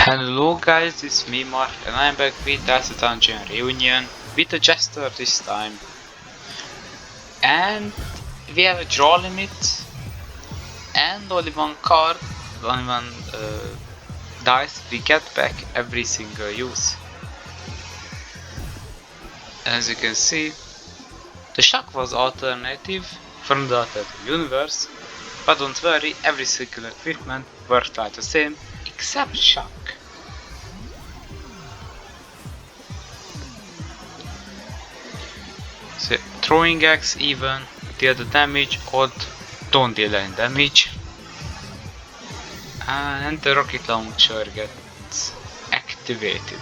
Hello guys, it's me Mark and I'm back with Dicey Dungeon Reunion with a jester this time. And we have a draw limit and only one card, only one dice we get back every single use. As you can see, the shock was alternative from the alternative universe, but don't worry, every single equipment worked like the same except shock. So throwing axe even, deal the damage, odd, don't deal any damage. And the rocket launcher gets activated.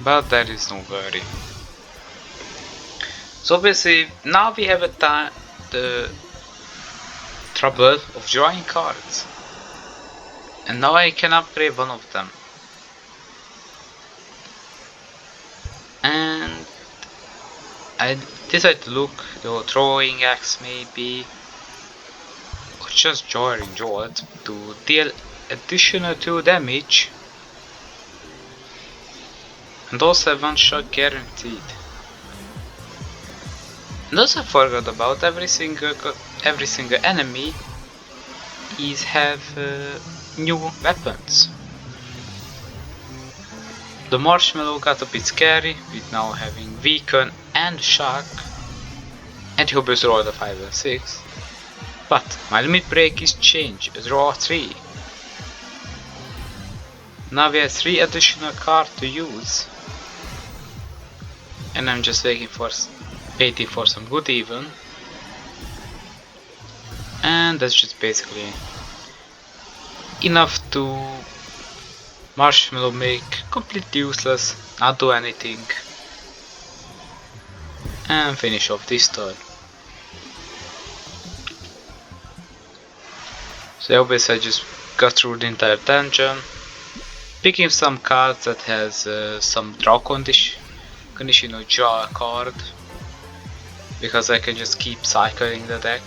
But there is no worry. So obviously now we have the trouble of drawing cards. And now I can upgrade one of them. And I decided to look the throwing axe maybe, or just joining jolt to deal additional 2 damage and also 1 shot guaranteed. And also I forgot about every single enemy have new weapons. The marshmallow got a bit scary with now having weaken and shock, and he obviously rolled a 5 and 6. But my limit break is changed, draw 3. Now we have 3 additional cards to use, and I'm just waiting for some good even. And that's just basically enough to marshmallow make completely useless, not do anything, and finish off this turn. So obviously I just got through the entire dungeon, picking some cards that has some draw condition or draw a card, because I can just keep cycling the deck.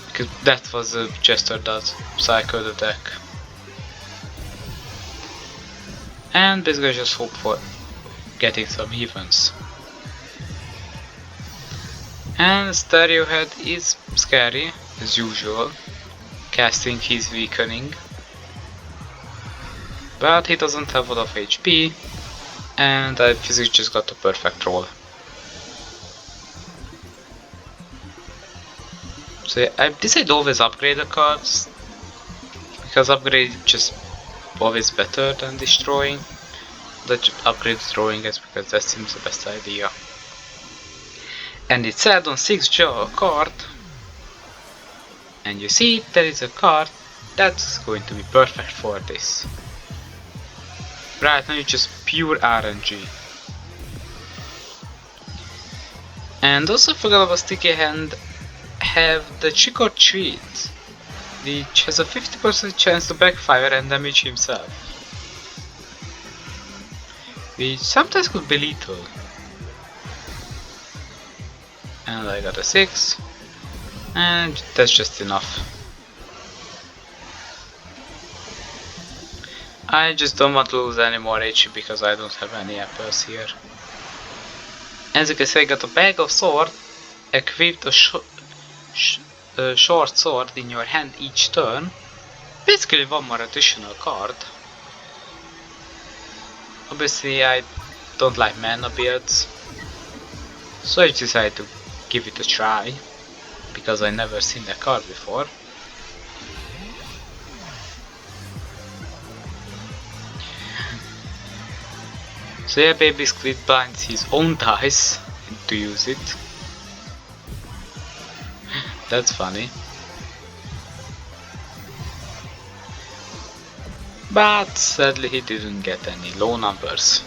Because that was a jester does, cycle the deck. And basically just hope for getting some evens. And Stereo Head is scary as usual, casting his weakening, but he doesn't have a lot of HP, and I physically just got a perfect roll. So I decided to always upgrade the cards, because upgrade just always better than destroying. Let's upgrade throwing it because that seems the best idea. And it said on 6 draw a card, and you see there is a card that's going to be perfect for this. Right now it's just pure RNG. And also forgot about Sticky Hand have the Trick or Treat, which has a 50% chance to backfire and damage himself, which sometimes could be lethal. And I got a 6, and that's just enough. I just don't want to lose any more HP because I don't have any apples here. As you can see, I got a bag of sword, equipped a short sword in your hand each turn. Basically 1 more additional card. Obviously I don't like mana builds, so I decided to give it a try, because I never seen that card before. So yeah, basically blinds his own dice to use it. That's funny. But sadly he didn't get any low numbers.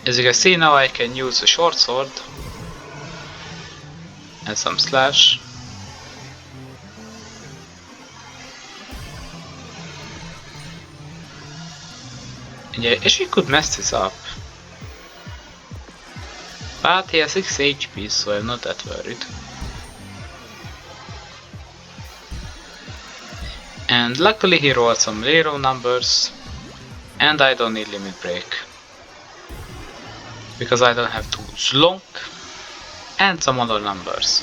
As you can see now I can use a short sword and some slash. And yeah, actually could mess this up. But he has 6 HP, so I'm not that worried. And luckily he rolled some zero numbers, and I don't need limit break because I don't have to slunk and some other numbers.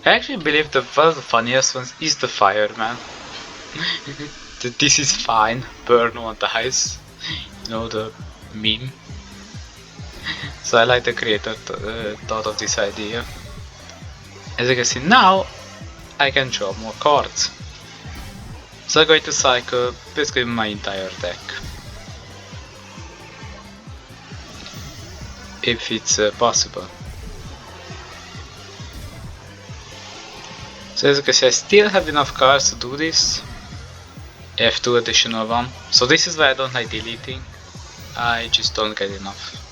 I actually believe that one of the funniest ones is the fireman. This is fine, burn one dies. You know, the meme. So I like the creator thought of this idea. As you can see now, I can draw more cards. So I'm going to cycle basically my entire deck. If it's possible. So as you can see, I still have enough cards to do this. I have 2 additional ones. So this is why I don't like deleting. I just don't get enough.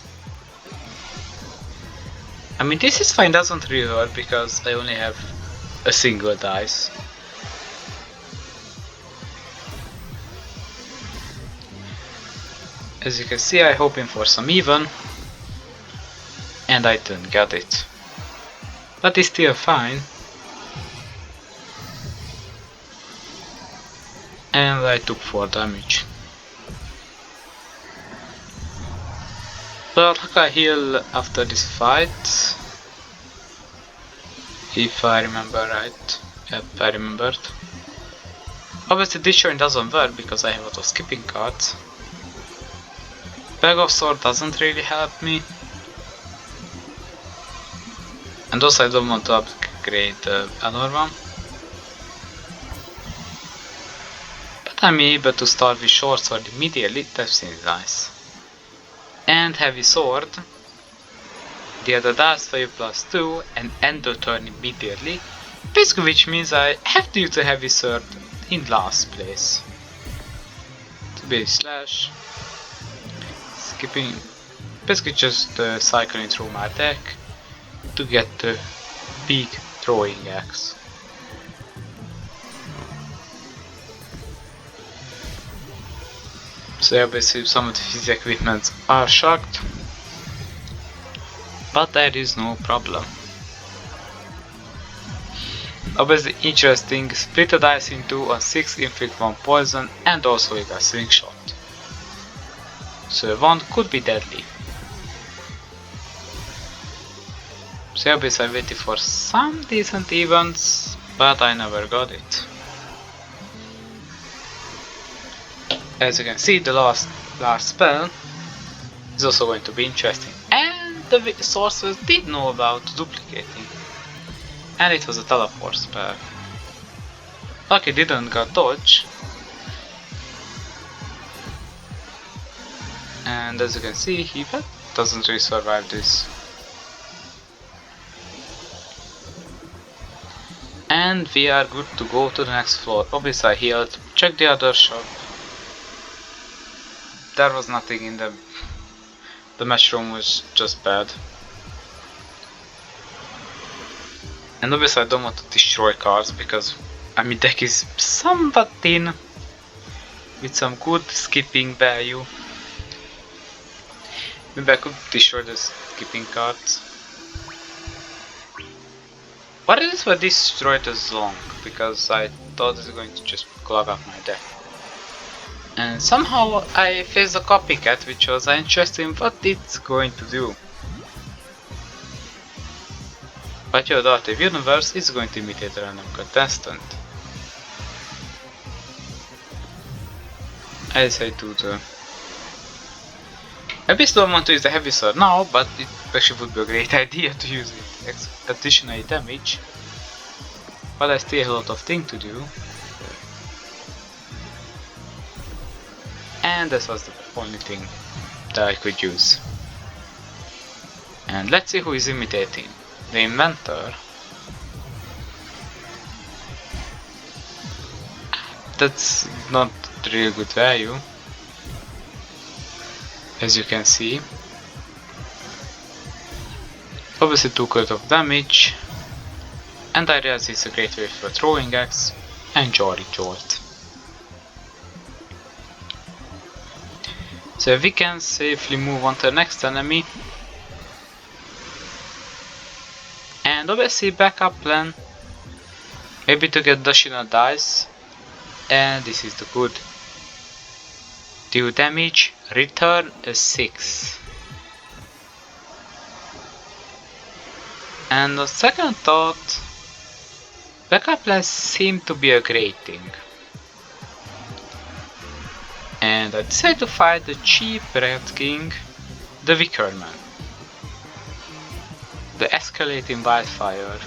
I mean, this is fine, doesn't really hurt because I only have a single dice. As you can see, I'm hoping for some even, and I didn't get it. But it's still fine. And I took 4 damage. But I heal after this fight, if I remember right. Yep, I remembered. Obviously this shrine doesn't work because I have a lot of skipping cards. Bag of Sword doesn't really help me. And also I don't want to upgrade another one. But I'm able to start with Short Sword immediately, that seems nice. And Heavy Sword. The other dice for you +2 and end the turn immediately. Basically which means I have to use the Heavy Sword in last place. To be slash. Skipping. Basically just cycling through my deck to get the big throwing axe. So obviously some of these equipments are shocked, but that is no problem. Obviously interesting, split the dice in 2 on 6, inflict 1 poison, and also you got slingshot. So one could be deadly. So obviously I waited for some decent events, but I never got it. As you can see, the last spell is also going to be interesting. And the sorcerers did know about duplicating. And it was a teleport spell. Lucky didn't got dodge. And as you can see, he doesn't really survive this. And we are good to go to the next floor. Obviously I healed, check the other shop. There was nothing in the mushroom was just bad. And obviously I don't want to destroy cards because I mean deck is somewhat thin with some good skipping value. Maybe I could destroy the skipping cards. What is this for destroy the Zonk? Because I thought it was going to just clog up my deck. And somehow I faced a copycat, which was interesting what it's going to do. But your adaptive universe is going to imitate a random contestant. I say to the... I still don't want to use the heavy sword now, but it actually would be a great idea to use it. Additional damage. But I still have a lot of things to do. And this was the only thing that I could use. And let's see who is imitating. The inventor. That's not really good value. As you can see. Obviously took a lot of damage. And I realize it's a great way for throwing axe and Jolly Jolt. So we can safely move on to the next enemy. And obviously backup plan Maybe to get additional dice, and this is the good. Deal damage, return a 6. And on second thought, backup plans seem to be a great thing. And I decided to fight the cheap Red King, the Wicker Man. The escalating wildfire.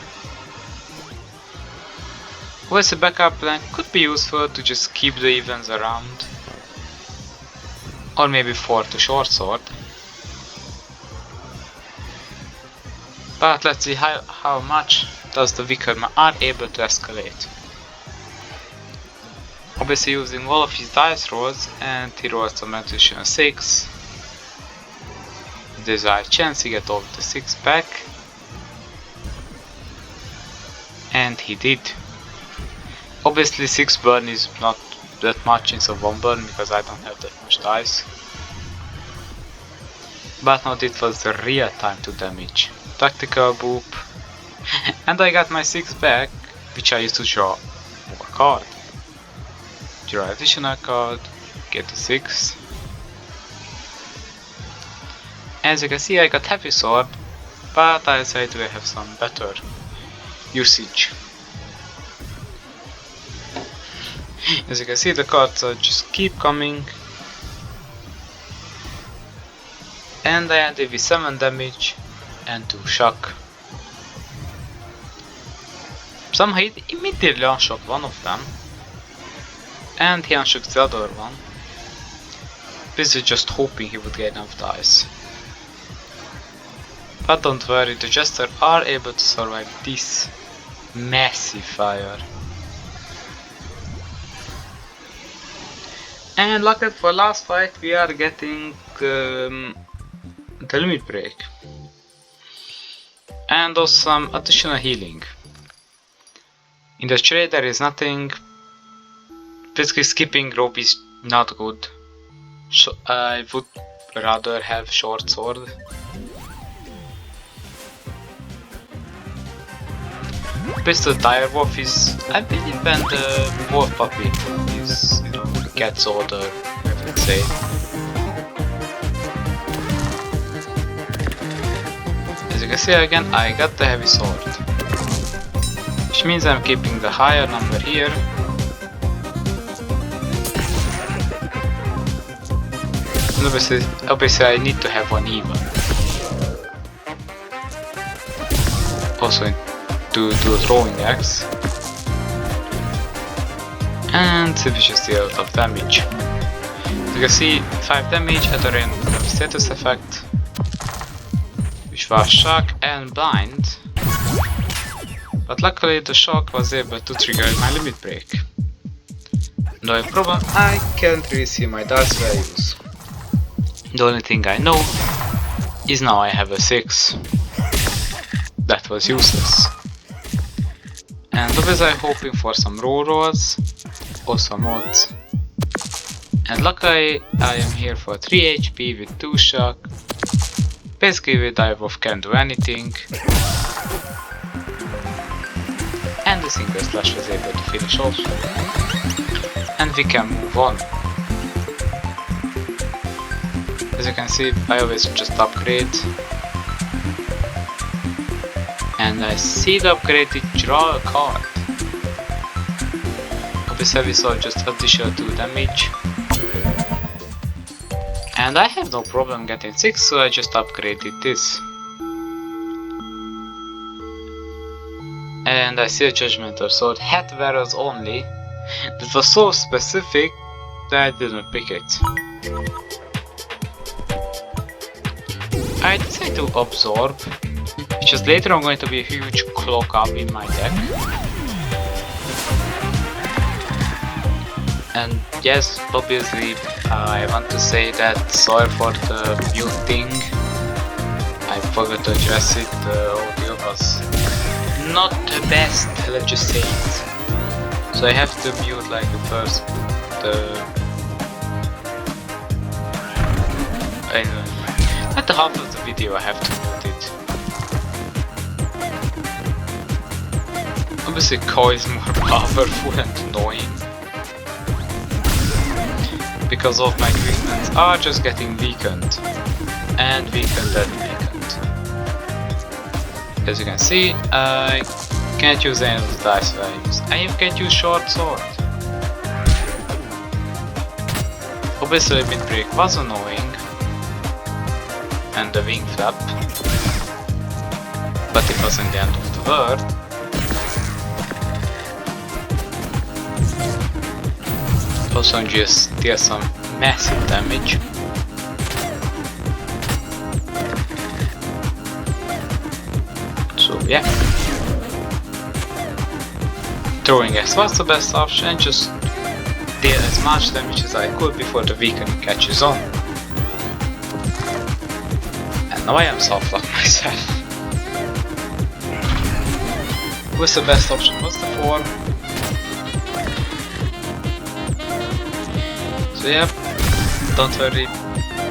With a backup plan could be useful to just keep the events around. Or maybe force a short sword. But let's see how much does the Wicker Man are able to escalate. Obviously using all of his dice rolls, and he rolls a magician 6. There's a chance he gets all the 6 back. And he did. Obviously 6 burn is not that much instead of 1 burn because I don't have that much dice. But now it was the real time to damage. Tactical boop. And I got my 6 back, which I used to draw more card. Draw additional card, get the 6. As you can see I got heavy sword, but I decided to have some better usage. As you can see the cards just keep coming. And I ended with 7 damage and 2 shock. Somehow he immediately unshocked one of them. And he unshocked the other one. Basically just hoping he would get enough dice. But don't worry, the jester are able to survive this massive fire. And luckily for last fight we are getting the limit break. And also some additional healing. In the trade there is nothing. Basically skipping rope is not good. So I would rather have short sword. Pistol dire wolf is, I believe, when the wolf puppy is, gets older, I would say. As you can see again, I got the heavy sword. Which means I'm keeping the higher number here. And obviously I need to have one even. Also to do a throwing axe. And we just deal a lot of damage. You can see 5 damage at the end of the status effect, which was shock and blind. But luckily the shock was able to trigger my limit break. No problem, I can't really see my dice values. The only thing I know is now I have a 6. That was useless. And obviously I'm hoping for some raw rolls or some mods. And luckily I am here for 3 HP with 2 shock. Basically the direwolf can do anything. And the single slash was able to finish off. And we can move on. As you can see, I always just upgrade. And I see the upgraded draw a card. Obviously we saw just additional 2 damage. And I have no problem getting 6, so I just upgraded this. And I see a Judgmental Sword, hat wearers only. That was so specific that I didn't pick it. I decided to absorb, which is later on going to be a huge clock up in my deck. And yes, obviously I want to say that sorry for the mute thing. I forgot to address it, the audio was not the best, let's just say it. So I have to mute like the first, at the half of the video I have to mute it. Obviously Koi is more powerful and annoying. Because all of my equipment are just getting weakened. And weakened and weakened. As you can see, I can't use any of the dice values. I even can't use short sword. Obviously mid break was annoying. And the wing flap. But it wasn't the end of the world. Also just deal some massive damage. So yeah. Throwing X was the best option, just deal as much damage as I could before the weakening catches on. And now I am soft-locked myself. What's the best option? What's the form? So yeah, don't worry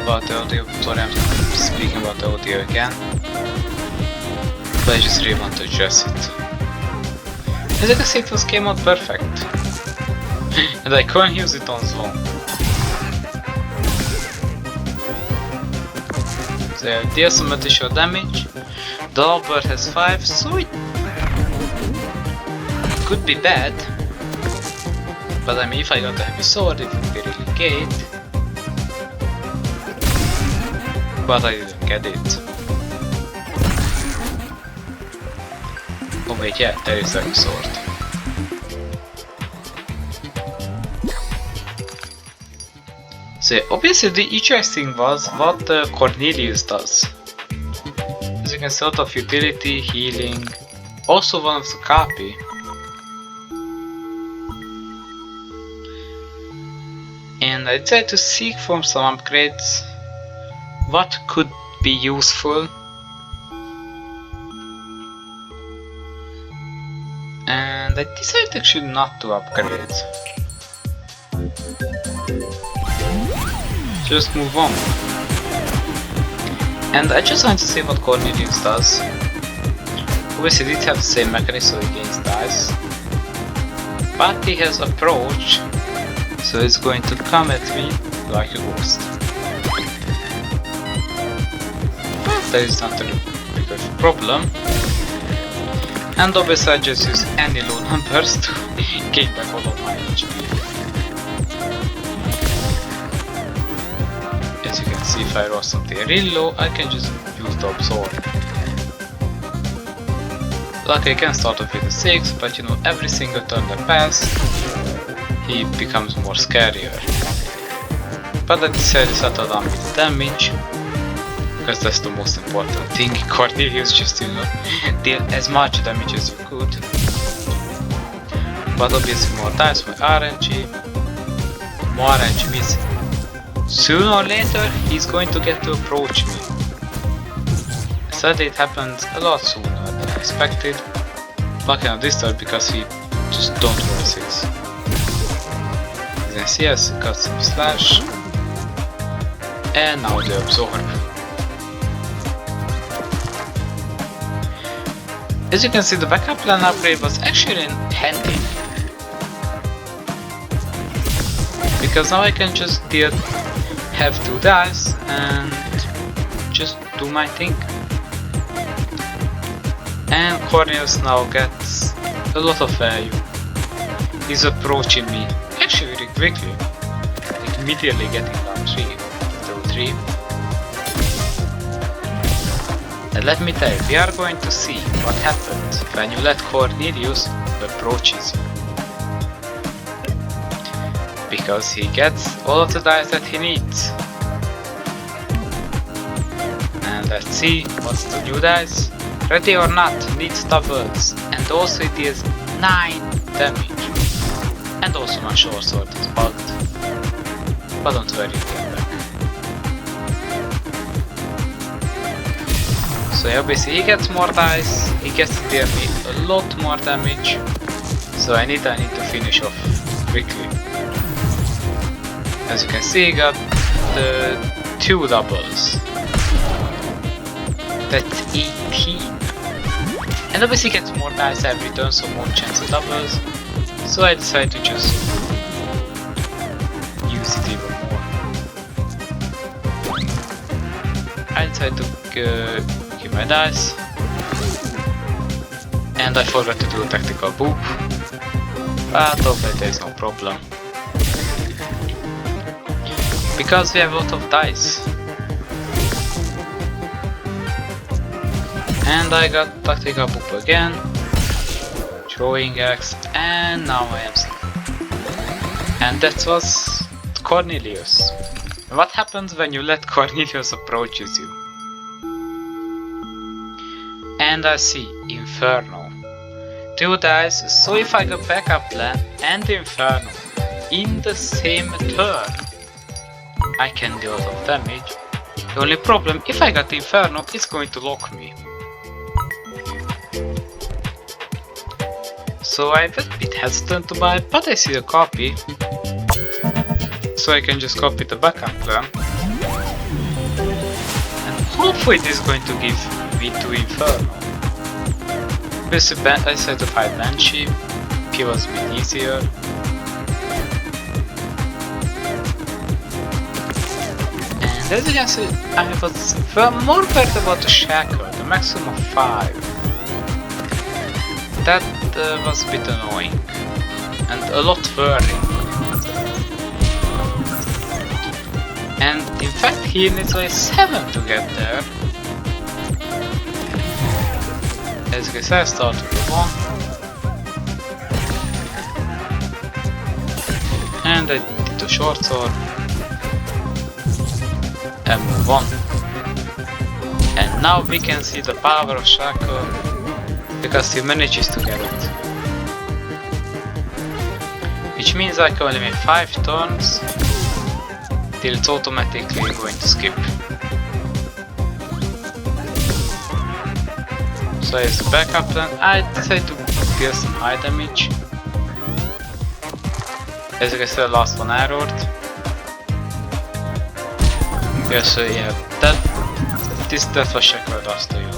about the audio. Sorry, I'm speaking about the audio again. But I just really want to address it. As you can see, it came out perfect. And I couldn't use it on zone. So yeah, deal some additional damage. The Albert has 5, so it could be bad. But I mean, if I got a heavy sword, it would be really great. But I didn't get it. Oh wait, yeah, there is a heavy sword. So obviously the interesting was what Cornelius does. As you can see, out of utility, healing, also one of the copy. And I decided to seek from some upgrades what could be useful. And I decided actually not to upgrade. Just move on. And I just want to see what Cornelius does. Obviously it have the same mechanism against dice. But he has approach. So it's going to come at me like a ghost. But that is not a big of a problem. And obviously I just use any low numbers to gain back all of my HP. As you can see, if I roll something really low, I can just use the absorb. Like I can start off with a 6, but you know, every single turn that passes, he becomes more scarier. But I decided to settle down with the damage, because that's the most important thing. Cornelius just, you know, deal as much damage as you could. But obviously more dice, more RNG. More RNG means sooner or later he's going to get to approach me. Sadly it happened a lot sooner than I expected. Lucky on this turn because he just don't roll 6. As you can see, I got some slash. And now the absorb. As you can see, the backup plan upgrade was actually handy. Because now I can just have 2 dice and just do my thing. And Cornelius now gets a lot of value. He's approaching me actually very quickly. Like immediately getting down 3 through 3. And let me tell you, we are going to see what happens when you let Cornelius approaches you. Because he gets all of the dice that he needs. And let's see what's the new dice. Ready or not, needs doubles. And also it is 9 damage. And also my short sword is bugged. But don't worry, it'll get back. So yeah, obviously he gets more dice, he gets to deal me a lot more damage. So I need to finish off quickly. As you can see, he got the 2 doubles. That's 18. And obviously gets more dice every turn, so more chance of doubles. So I decided to just use it even more. I decided to give my dice. And I forgot to do a tactical boop. But hopefully there's no problem. Because we have a lot of dice. And I got tactical boop again. Throwing axe, and now I am safe. And that was Cornelius. What happens when you let Cornelius approaches you? And I see Inferno. 2 dice, so if I go backup plan and Inferno in the same turn, I can deal a lot of damage. The only problem, if I got Inferno, it's going to lock me. So I'm a bit hesitant to buy, but I see the copy. So I can just copy the backup plan. And hopefully this is going to give me 2 Inferno. Basically, I decided to fight Banshee. He was a bit easier. And as you can see, I was more worried about the shackle, the maximum of 5. That was a bit annoying and a lot worrying. And in fact he needs like 7 to get there. As you can see, I started with 1. And I did the short sword. And move on. And now we can see the power of Shackle, because he manages to get it. Which means I can only make 5 turns till it's automatically going to skip. So as a backup plan, I decided to deal some high damage. As you can see, the last one arrowed. Yeah, so yeah, that was Shackle does to you.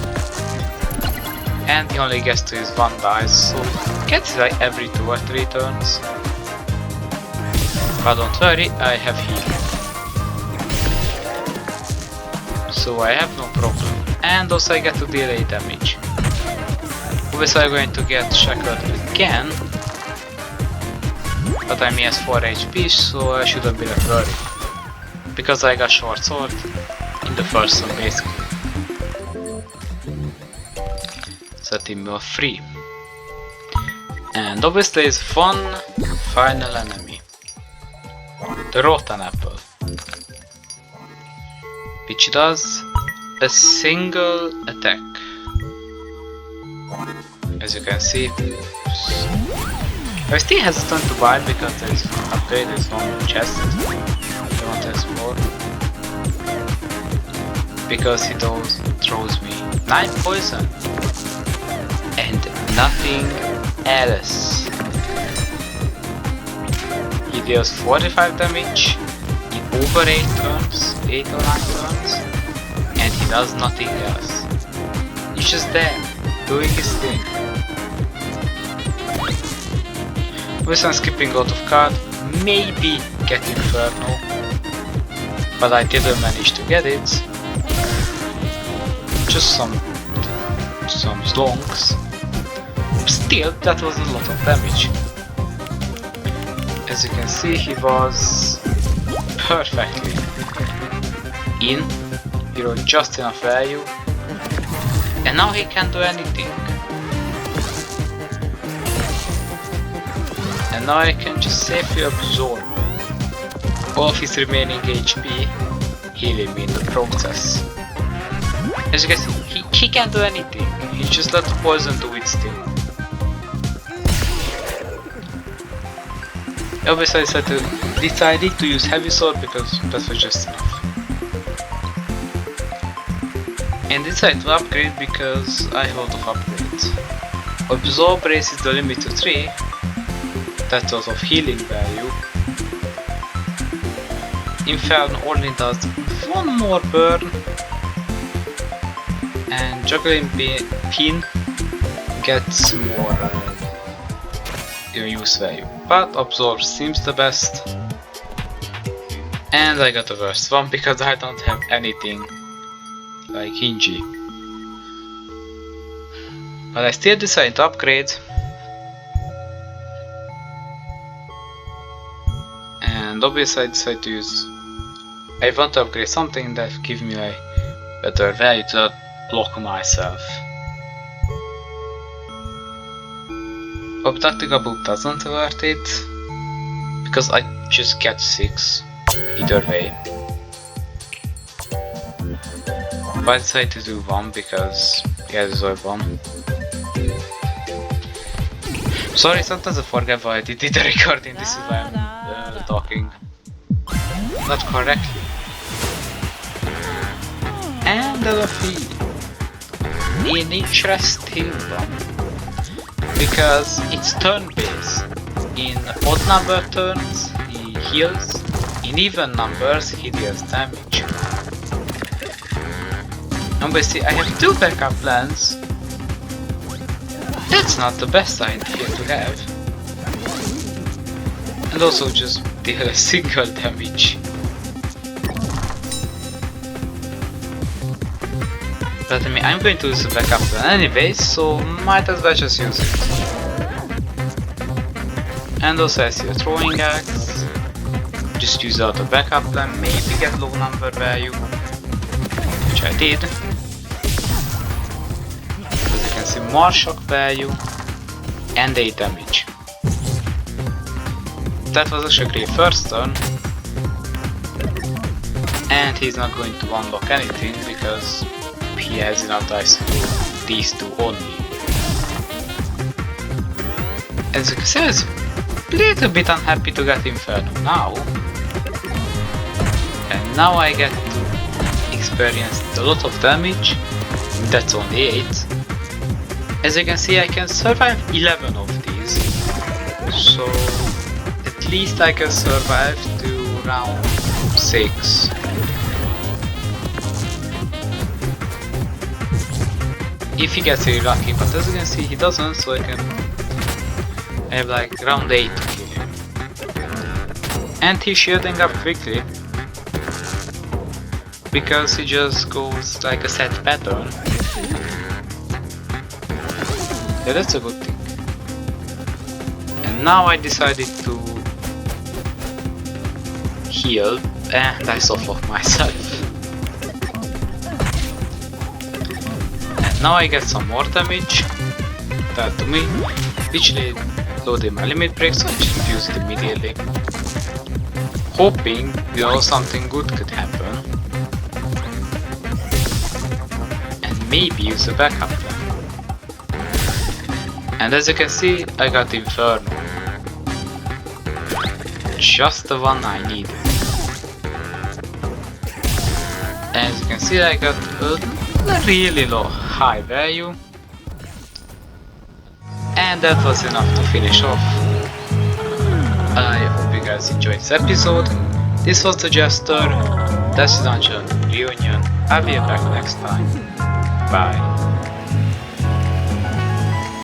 And he only gets to use 1 dice, so he gets it like every 2 or 3 turns. But don't worry, I have healing. So I have no problem. And also I get to delay damage. Obviously I'm going to get shackled again. But I has 4 HP, so I shouldn't be that worried. Because I got short sword in the first one basically. Setting me off free. And obviously there is one final enemy. The Rotten Apple. Which does a single attack. As you can see. I still hesitant to buy it because there is upgrade, there is one chest. I want to explore. Because he throws me 9 poison. And nothing else. He deals 45 damage in over 8 turns, 8 or 9 turns, and he does nothing else. He's just there, doing his thing. With some skipping out of card, maybe get Inferno, but I didn't manage to get it. Just some slonks. Still, that was a lot of damage. As you can see, he was perfectly in. He wrote just enough value. And now he can't do anything. And now I can just safely absorb all of his remaining HP, healing me in the process. As you can see, he can't do anything. He just let the poison do its thing. Obviously I decided to use heavy sword because that was just enough. And decided to upgrade because I have a lot of upgrades. Absorb raises the limit to 3. That's also of healing value. Inferno only does 1 more burn. And juggling pin gets more use value. But absorb seems the best. And I got the worst one because I don't have anything like Hingy. But I still decided to upgrade. And obviously I decided to use... I want to upgrade something that gives me a better value to not block myself. Tactical book doesn't worth it because I just get 6 either way. But I decided to do 1 because yeah, there's only 1. Sorry, sometimes I forget why I did the recording. This is why I'm talking not correctly. And a feed in interesting one. Because it's turn-based. In odd number turns, he heals. In even numbers, he deals damage. Obviously, I have 2 backup plans. That's not the best idea to have. And also just deal a single damage. But I mean, I'm going to use the backup plan anyways, so might as well just use it. And also I see a throwing axe. Just use out the backup plan, maybe get low number value. Which I did. As you can see, more shock value and 8 damage. That was actually a great first turn. And he's not going to unlock anything because he has enough dice to do these 2 only. As you can see, I was a little bit unhappy to get Inferno now. And now I get to experience a lot of damage. That's only 8. As you can see, I can survive 11 of these. So at least I can survive to round 6. If he gets really lucky, but as you can see he doesn't, so I have like round 8 to kill him. And he's shielding up quickly because he just goes like a set pattern. Yeah, that's a good thing. And now I decided to heal and I self-off myself. Now I get some more damage, that to me, which loaded my limit break, so I just use it immediately. Hoping, something good could happen. And maybe use a backup plan. And as you can see, I got Inferno. Just the one I needed. As you can see, I got a really high value, and that was enough to finish off. I hope you guys enjoyed this episode. This was the Jester, Dicey Dungeon Reunion. I'll be back next time. Bye.